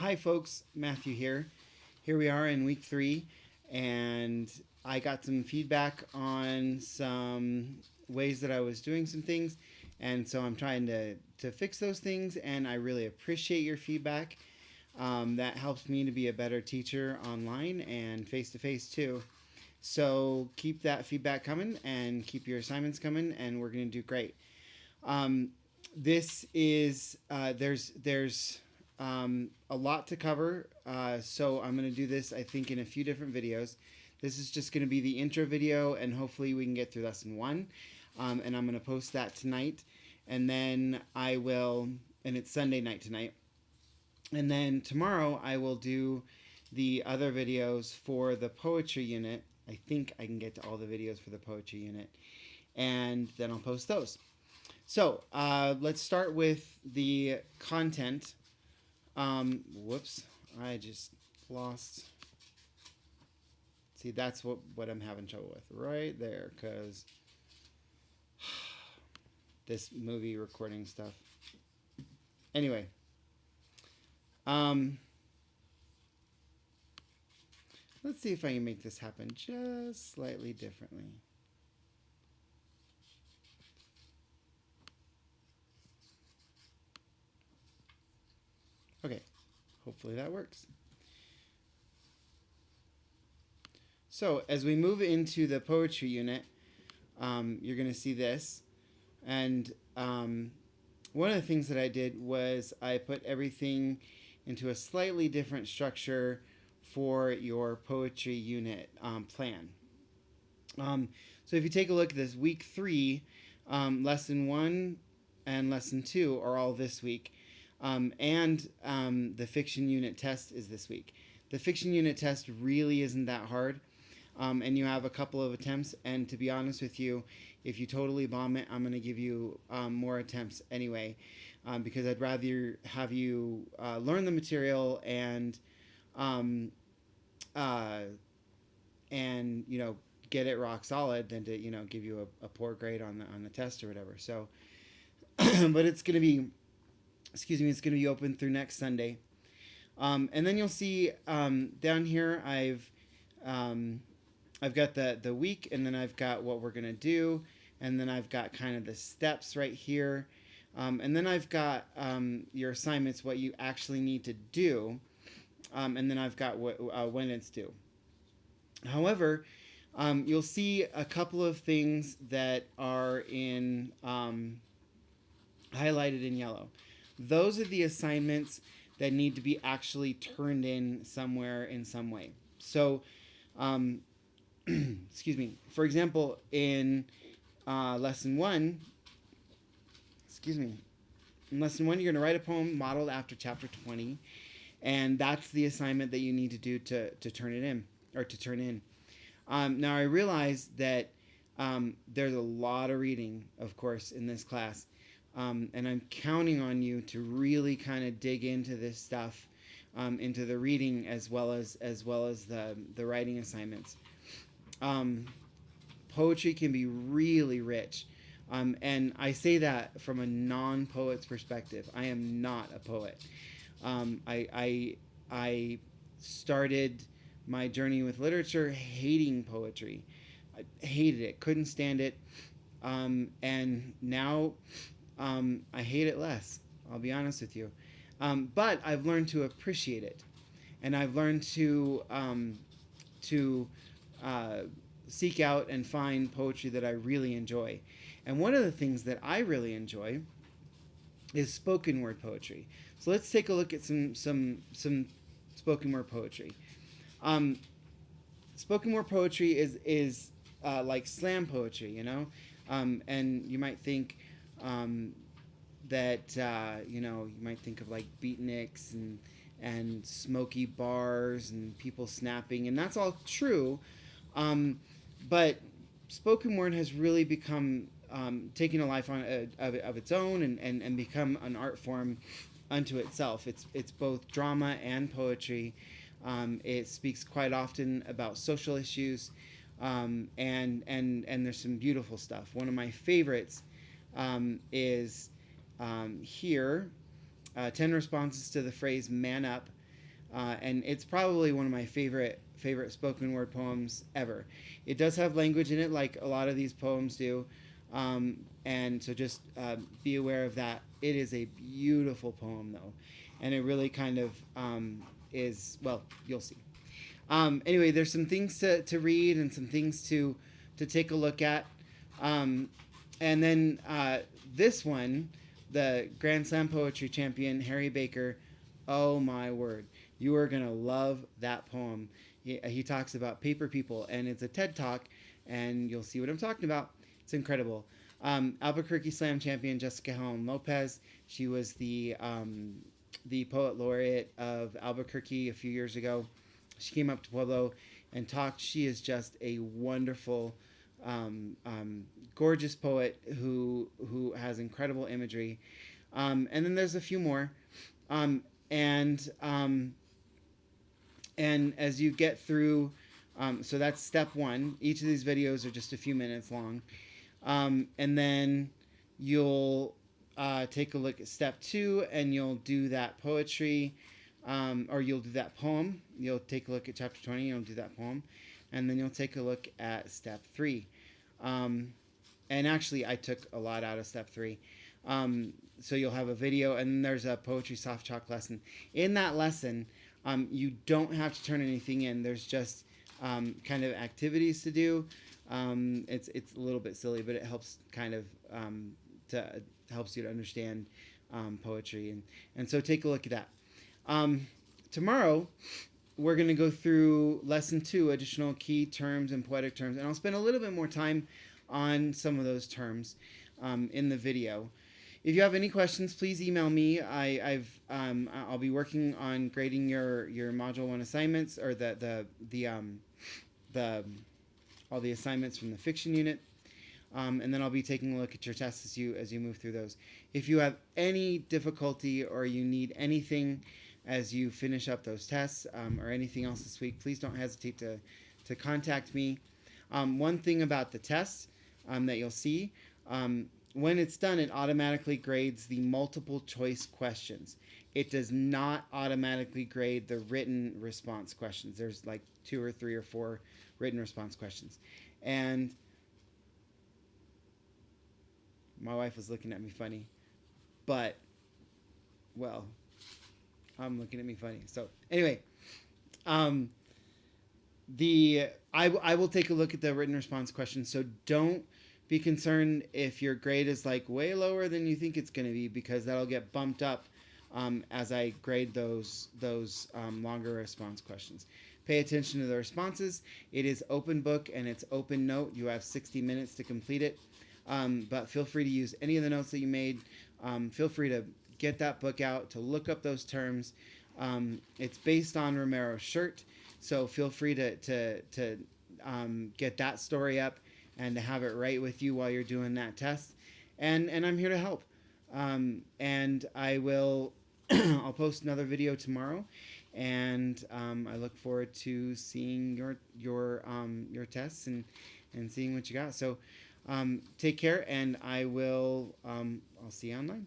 Hi, folks. Matthew here. Here we are in week 3, and I got some feedback on some ways that I was doing some things, and so I'm trying to fix those things, and I really appreciate your feedback. That helps me to be a better teacher online and face to face too. So keep that feedback coming and keep your assignments coming, and we're going to do great. Um, this is there's a lot to cover, so I'm going to do this I think in a few different videos. This is just going to be the intro video, and hopefully we can get through lesson 1. And I'm going to post that tonight, and then I will, and it's Sunday night tonight. And then tomorrow I will do the other videos for the poetry unit. I think I can get to all the videos for the poetry unit, and then I'll post those. So let's start with the content. Whoops, I just lost. See, that's what I'm having trouble with right there, because this movie recording stuff. Anyway, let's see if I can make this happen just slightly differently. Okay, hopefully that works. So as we move into the poetry unit, you're going to see this. And one of the things that I did was I put everything into a slightly different structure for your poetry unit plan. So if you take a look at this, week 3, lesson 1 and lesson 2 are all this week. And the fiction unit test is this week. The fiction unit test really isn't that hard, and you have a couple of attempts. And to be honest with you, if you totally bomb it, I'm going to give you more attempts anyway, because I'd rather have you learn the material and get it rock solid than to give you a poor grade on the test or whatever. So, but it's going to be. Excuse me, it's going to be open through next Sunday. And then you'll see down here I've got the week, and then I've got what we're going to do, and then I've got kind of the steps right here. And then I've got your assignments, what you actually need to do, and then I've got when it's due. However, you'll see a couple of things that are in highlighted in yellow. Those are the assignments that need to be actually turned in somewhere in some way. So, excuse me. For example, in lesson 1, in lesson 1, you're going to write a poem modeled after chapter 20, and that's the assignment that you need to do to turn it in, or to turn in. Now, I realize that there's a lot of reading, of course, in this class. And I'm counting on you to really kind of dig into this stuff, into the reading as well as the writing assignments. Poetry can be really rich, and I say that from a non-poet's perspective. I am not a poet. I started my journey with literature hating poetry. I hated it, couldn't stand it, and now. I hate it less, I'll be honest with you. But I've learned to appreciate it. And I've learned to seek out and find poetry that I really enjoy. And one of the things that I really enjoy is spoken word poetry. So let's take a look at some spoken word poetry. Spoken word poetry is like slam poetry, and you might think that you might think of like beatniks and smoky bars and people snapping, and that's all true, but spoken word has really become taking a life of its own and become an art form unto itself. It's both drama and poetry. It speaks quite often about social issues, and there's some beautiful stuff. One of my favorites is here 10 responses to the phrase "man up." and it's probably one of my favorite spoken word poems ever. It does have language in it, like a lot of these poems do, and so just be aware of that. It is a beautiful poem, though, and it really kind of is, well, you'll see. Anyway, there's some things to read and some things to take a look at. And then this one, the Grand Slam Poetry Champion, Harry Baker, oh my word. You are going to love that poem. He talks about paper people, and it's a TED Talk, and you'll see what I'm talking about. It's incredible. Albuquerque Slam Champion, Jessica Helen Lopez. She was the poet laureate of Albuquerque a few years ago. She came up to Pueblo and talked. She is just a wonderful, gorgeous poet who has incredible imagery. And then there's a few more. And as you get through, so that's step one. Each of these videos are just a few minutes long. And then you'll take a look at step two, and you'll do that poetry, or you'll do that poem. You'll take a look at chapter 20, you'll do that poem. And then you'll take a look at step three. And actually, I took a lot out of step three. So you'll have a video, and then there's a poetry soft chalk lesson. In that lesson, you don't have to turn anything in. There's just kind of activities to do. It's a little bit silly, but it helps kind of helps you to understand poetry, and so take a look at that. Tomorrow, we're going to go through lesson 2, additional key terms and poetic terms, and I'll spend a little bit more time on some of those terms in the video. If you have any questions, please email me. I'll be working on grading your Module 1 assignments, or all the assignments from the fiction unit. And then I'll be taking a look at your tests as you move through those. If you have any difficulty or you need anything as you finish up those tests, or anything else this week, please don't hesitate to contact me. One thing about the test that you'll see, when it's done, it automatically grades the multiple choice questions. It does not automatically grade the written response questions. There's like 2 or 3 or 4 written response questions. And my wife was looking at me funny, but, well, I'm looking at me funny. So anyway, I will take a look at the written response questions. So don't be concerned if your grade is like way lower than you think it's going to be, because that'll get bumped up as I grade those longer response questions. Pay attention to the responses. It is open book and it's open note. You have 60 minutes to complete it, but feel free to use any of the notes that you made. Feel free to get that book out to look up those terms. It's based on Romero's Shirt, so feel free to get that story up and to have it right with you while you're doing that test. And I'm here to help. And I will I'll post another video tomorrow, and I look forward to seeing your tests and seeing what you got. So take care, and I'll see you online.